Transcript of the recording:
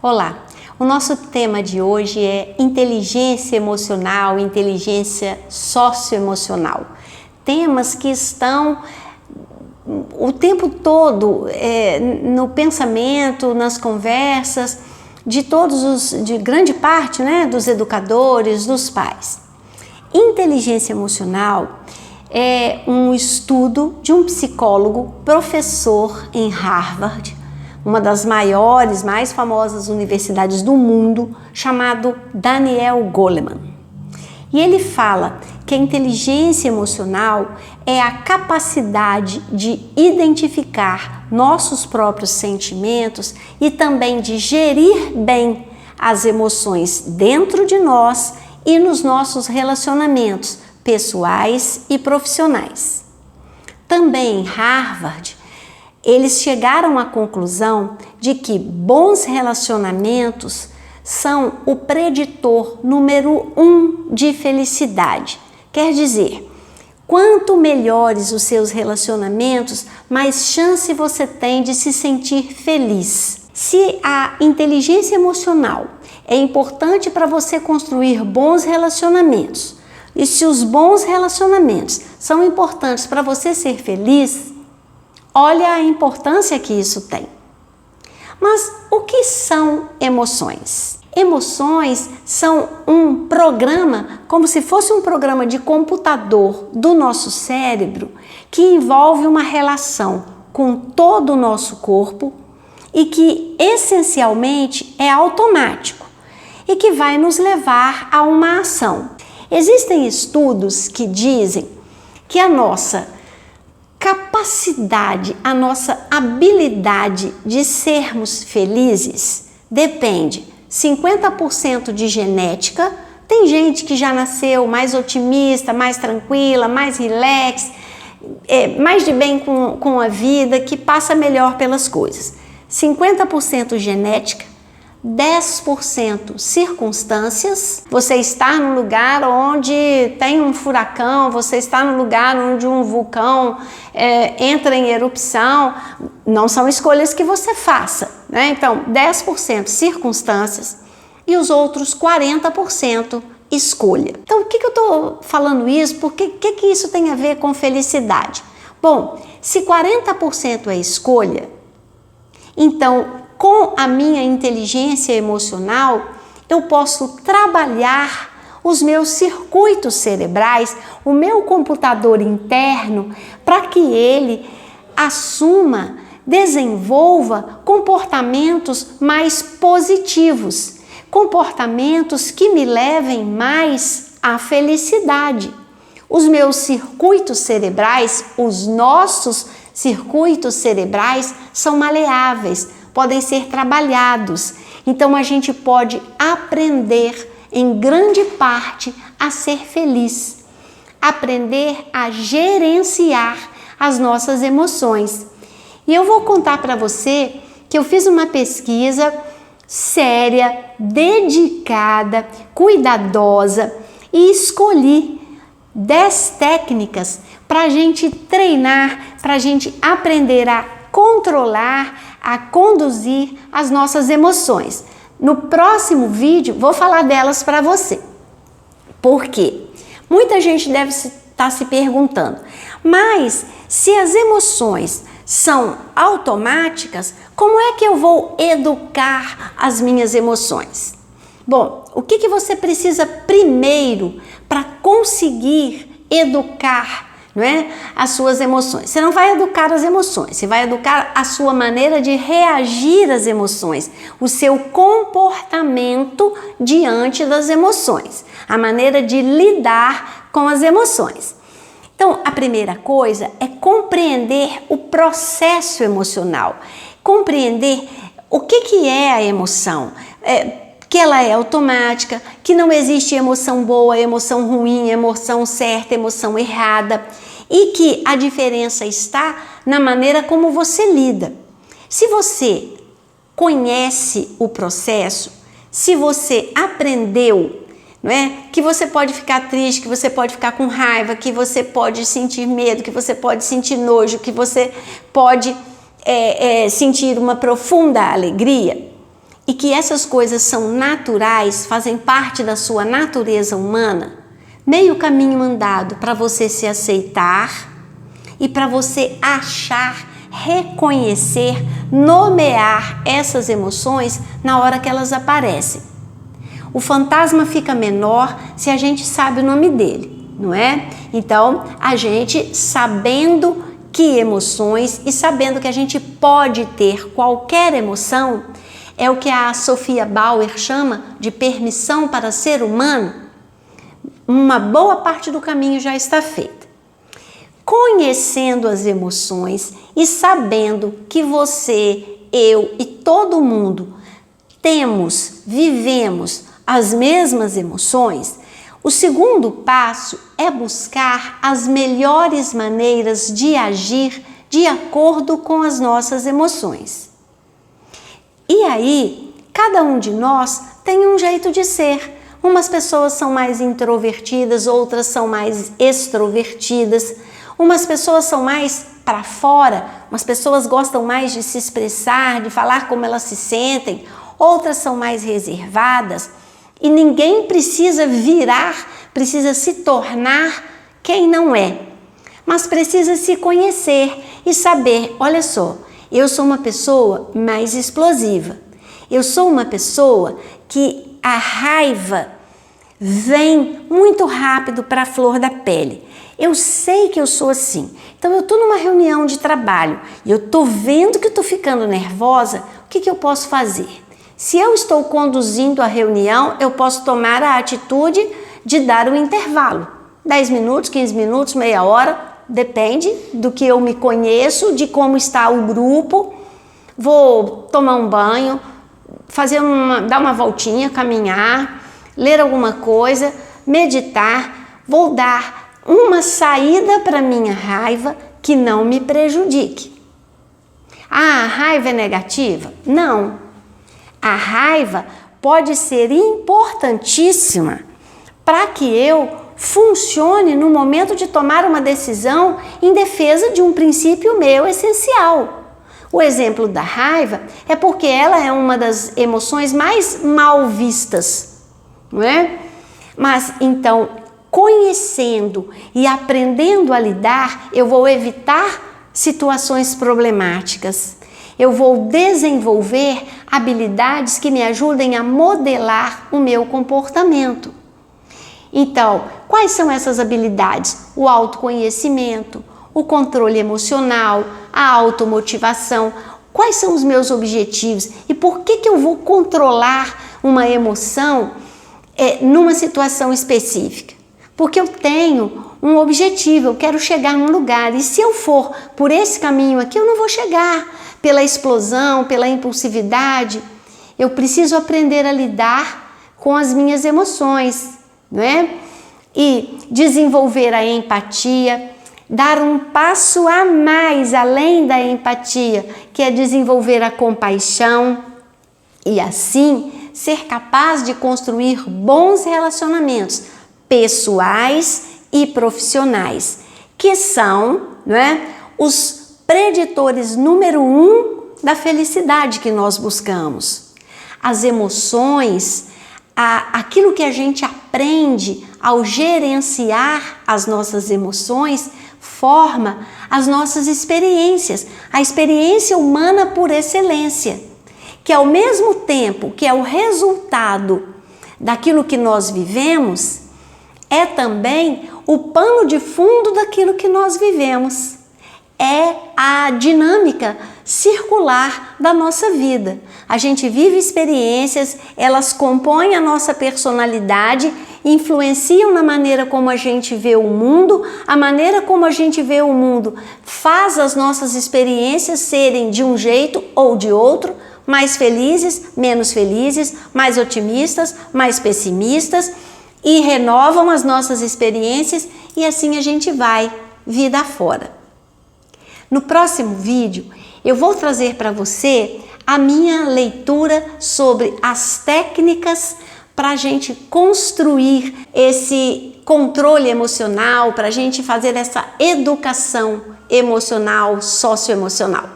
Olá, o nosso tema de hoje é inteligência emocional, inteligência socioemocional. Temas que estão o tempo todo no pensamento, nas conversas de grande parte, dos educadores, dos pais. Inteligência emocional é um estudo de um psicólogo, professor em Harvard, uma das maiores, mais famosas universidades do mundo, chamado Daniel Goleman. E ele fala que a inteligência emocional é a capacidade de identificar nossos próprios sentimentos e também de gerir bem as emoções dentro de nós e nos nossos relacionamentos pessoais e profissionais. Também em Harvard, eles chegaram à conclusão de que bons relacionamentos são o preditor número 1 de felicidade. Quer dizer, quanto melhores os seus relacionamentos, mais chance você tem de se sentir feliz. Se a inteligência emocional é importante para você construir bons relacionamentos, e se os bons relacionamentos são importantes para você ser feliz, olha a importância que isso tem. Mas o que são emoções? Emoções são um programa, como se fosse um programa de computador do nosso cérebro, que envolve uma relação com todo o nosso corpo e que essencialmente é automático e que vai nos levar a uma ação. Existem estudos que dizem que a nossa capacidade, a nossa habilidade de sermos felizes depende 50% de genética. Tem gente que já nasceu mais otimista, mais tranquila, mais relax, mais de bem com a vida, que passa melhor pelas coisas. 50% genética, 10% circunstâncias. Você está num lugar onde tem um furacão, você está num lugar onde um vulcão entra em erupção, não são escolhas que você faça, né? Então, 10% circunstâncias e os outros 40% escolha. Então, o que eu estou falando isso? Porque o que isso tem a ver com felicidade? Bom, se 40% é escolha, então, com a minha inteligência emocional, eu posso trabalhar os meus circuitos cerebrais, o meu computador interno, para que ele assuma, desenvolva comportamentos mais positivos, comportamentos que me levem mais à felicidade. Os meus circuitos cerebrais, os nossos circuitos cerebrais são maleáveis, podem ser trabalhados. Então a gente pode aprender em grande parte a ser feliz, aprender a gerenciar as nossas emoções. E eu vou contar para você que eu fiz uma pesquisa séria, dedicada, cuidadosa e escolhi 10 técnicas para a gente treinar, para a gente aprender a controlar, a conduzir as nossas emoções. No próximo vídeo vou falar delas para você. Por quê? Muita gente deve estar se perguntando, mas se as emoções são automáticas, como é que eu vou educar as minhas emoções? Bom, o que você precisa primeiro para conseguir educar, as suas emoções? Você não vai educar as emoções, você vai educar a sua maneira de reagir às emoções, o seu comportamento diante das emoções, a maneira de lidar com as emoções. Então, a primeira coisa é compreender o processo emocional, compreender o que é a emoção, que ela é automática, que não existe emoção boa, emoção ruim, emoção certa, emoção errada, e que a diferença está na maneira como você lida. Se você conhece o processo, se você aprendeu, que você pode ficar triste, que você pode ficar com raiva, que você pode sentir medo, que você pode sentir nojo, que você pode sentir uma profunda alegria, e que essas coisas são naturais, fazem parte da sua natureza humana, meio caminho andado para você se aceitar e para você achar, reconhecer, nomear essas emoções na hora que elas aparecem. O fantasma fica menor se a gente sabe o nome dele, não é? Então, a gente sabendo que emoções e sabendo que a gente pode ter qualquer emoção, é o que a Sophia Bauer chama de permissão para ser humano, uma boa parte do caminho já está feita. Conhecendo as emoções e sabendo que você, eu e todo mundo vivemos as mesmas emoções, o segundo passo é buscar as melhores maneiras de agir de acordo com as nossas emoções. E aí, cada um de nós tem um jeito de ser. Umas pessoas são mais introvertidas, outras são mais extrovertidas. Umas pessoas são mais para fora, umas pessoas gostam mais de se expressar, de falar como elas se sentem. Outras são mais reservadas. E ninguém precisa precisa se tornar quem não é. Mas precisa se conhecer e saber, olha só, eu sou uma pessoa mais explosiva. Eu sou uma pessoa que a raiva vem muito rápido para a flor da pele. Eu sei que eu sou assim. Então eu estou numa reunião de trabalho e eu estou vendo que estou ficando nervosa. O que eu posso fazer? Se eu estou conduzindo a reunião, eu posso tomar a atitude de dar um intervalo. 10 minutos, 15 minutos, meia hora, depende do que eu me conheço, de como está o grupo. Vou tomar um banho, dar uma voltinha, caminhar, ler alguma coisa, meditar. Vou dar uma saída para minha raiva que não me prejudique. Ah, a raiva é negativa? Não. A raiva pode ser importantíssima para que eu funcione no momento de tomar uma decisão em defesa de um princípio meu essencial. O exemplo da raiva é porque ela é uma das emoções mais mal vistas, não é? Mas então, conhecendo e aprendendo a lidar, eu vou evitar situações problemáticas. Eu vou desenvolver habilidades que me ajudem a modelar o meu comportamento. Então, quais são essas habilidades? O autoconhecimento, o controle emocional, a automotivação. Quais são os meus objetivos? E por que eu vou controlar uma emoção numa situação específica? Porque eu tenho um objetivo, eu quero chegar num lugar. E se eu for por esse caminho aqui, eu não vou chegar. Pela explosão, pela impulsividade, eu preciso aprender a lidar com as minhas emoções, não é? E desenvolver a empatia, dar um passo a mais além da empatia, que é desenvolver a compaixão e assim ser capaz de construir bons relacionamentos pessoais e profissionais, que são, não é, os preditores número 1 da felicidade que nós buscamos. As emoções, aquilo que a gente aprende ao gerenciar as nossas emoções, forma as nossas experiências, a experiência humana por excelência, que ao mesmo tempo que é o resultado daquilo que nós vivemos, é também o pano de fundo daquilo que nós vivemos. É a dinâmica circular da nossa vida. A gente vive experiências, elas compõem a nossa personalidade, influenciam na maneira como a gente vê o mundo, a maneira como a gente vê o mundo faz as nossas experiências serem de um jeito ou de outro, mais felizes, menos felizes, mais otimistas, mais pessimistas, e renovam as nossas experiências e assim a gente vai vida afora. No próximo vídeo, eu vou trazer para você a minha leitura sobre as técnicas para a gente construir esse controle emocional, para a gente fazer essa educação emocional, socioemocional.